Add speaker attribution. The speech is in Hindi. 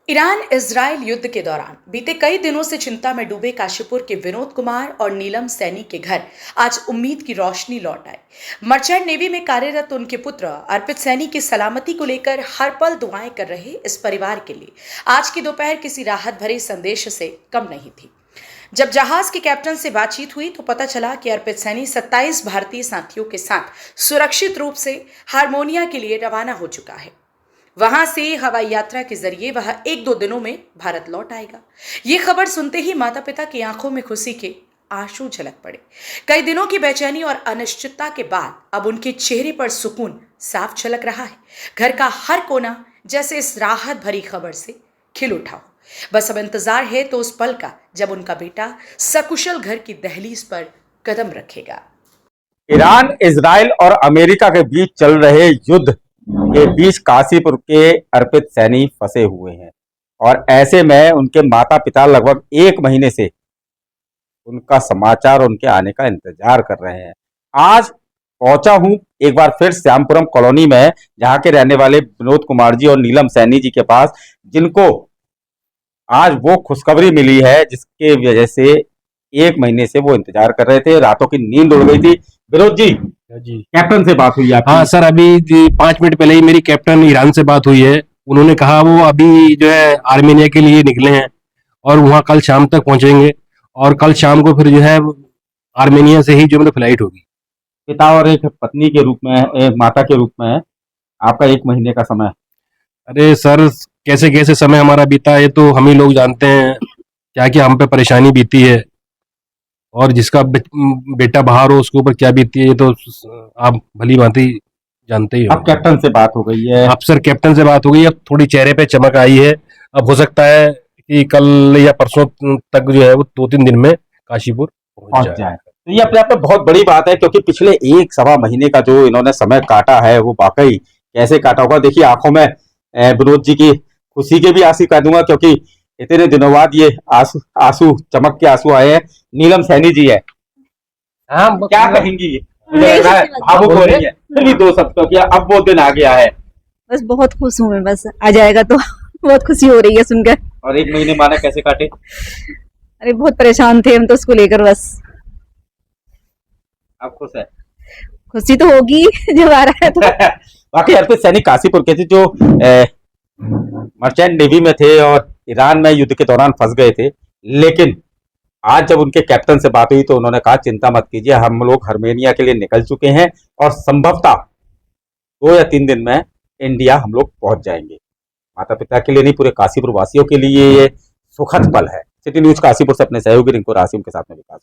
Speaker 1: ईरान इजरायल युद्ध के दौरान बीते कई दिनों से चिंता में डूबे काशीपुर के विनोद कुमार और नीलम सैनी के घर आज उम्मीद की रोशनी लौट आई। मर्चेंट नेवी में कार्यरत उनके पुत्र अर्पित सैनी की सलामती को लेकर हर पल दुआएं कर रहे इस परिवार के लिए आज की दोपहर किसी राहत भरे संदेश से कम नहीं थी। जब जहाज के कैप्टन से बातचीत हुई तो पता चला कि अर्पित सैनी 27 भारतीय साथियों के साथ सुरक्षित रूप से हारमोनिया के लिए रवाना हो चुका है। वहां से हवाई यात्रा के जरिए वह 1-2 दिनों में भारत लौट आएगा। ये खबर सुनते ही माता पिता की आंखों में खुशी के आंसू झलक पड़े। कई दिनों की बेचैनी और अनिश्चितता के बाद अब उनके चेहरे पर सुकून साफ झलक रहा है। घर का हर कोना जैसे इस राहत भरी खबर से खिल उठा हो। बस अब इंतजार है तो उस पल का जब उनका बेटा सकुशल घर की दहलीज पर कदम रखेगा।
Speaker 2: ईरान, इजराइल और अमेरिका के बीच चल रहे युद्ध के बीच काशीपुर के अर्पित सैनी फंसे हुए हैं और ऐसे में उनके माता पिता लगभग 1 महीने से उनका समाचार और उनके आने का इंतजार कर रहे हैं। आज पहुंचा हूं एक बार फिर श्यामपुरम कॉलोनी में, जहां के रहने वाले विनोद कुमार जी और नीलम सैनी जी के पास, जिनको आज वो खुशखबरी मिली है जिसके वजह से 1 महीने से वो इंतजार कर रहे थे। रातों की नींद उड़ गई थी। विनोद जी, कैप्टन से बात हुई आपकी?
Speaker 3: हाँ सर, अभी 5 मिनट पहले ही मेरी कैप्टन ईरान से बात हुई है। उन्होंने कहा वो अभी जो है आर्मेनिया के लिए निकले हैं और वहाँ कल शाम तक पहुंचेंगे और कल शाम को फिर जो है आर्मेनिया से ही जो मतलब फ्लाइट होगी।
Speaker 2: पिता और एक पत्नी के रूप में, एक माता के रूप में आपका 1 महीने का समय।
Speaker 3: अरे सर, कैसे कैसे समय हमारा बीता है तो हम ही लोग जानते हैं। क्या क्या हम पे परेशानी बीती है और जिसका बेटा बाहर हो उसके ऊपर क्या बीती है, ये तो आप भली भांति जानते ही हो।
Speaker 2: अब कैप्टन से बात हो गई है?
Speaker 3: अब सर कैप्टन से बात हो गई, अब थोड़ी चेहरे पे चमक आई है। अब हो सकता है कि कल या परसों तक जो है वो 2-3 दिन में काशीपुर पहुंच जाए।
Speaker 2: तो ये अपने आप में बहुत बड़ी बात है, क्योंकि पिछले 1-1.25 महीने का जो इन्होंने समय काटा है वो वाकई कैसे काटा होगा। देखिए, आंखों में विनोद जी की खुशी के भी आंसू कह दूंगा, क्योंकि इतने दिनों बाद ये आंसू चमक के आंसू आए हैं। नीलम सैनी जी है, क्या कहेंगी? मुझे लग रहा है भावुक हो रही है। फिर भी 2 शब्दों की, अब वो दिन आ गया है।
Speaker 4: बस बहुत खुश हूँ मैं, बस आ जाएगा तो बहुत खुशी हो रही है सुनकर।
Speaker 2: और 1 महीने माना कैसे काटे?
Speaker 4: अरे बहुत परेशान थे हम तो उसको लेकर, बस
Speaker 2: अब खुश है?
Speaker 4: खुशी तो होगी जब आ रहा है तो।
Speaker 2: बाकी अर्पित सैनी काशीपुर के थे, जो मर्चेंट नेवी में थे और ईरान में युद्ध के दौरान फंस गए थे। लेकिन आज जब उनके कैप्टन से बात हुई तो उन्होंने कहा, चिंता मत कीजिए, हम लोग आर्मेनिया के लिए निकल चुके हैं और संभवतः 2 या 3 दिन में इंडिया हम लोग पहुंच जाएंगे। माता पिता के लिए नहीं, पूरे काशीपुर वासियों के लिए ये सुखद पल है। सिटी न्यूज काशीपुर से अपने सहयोगी रिंकू रासिम के साथ में विकास।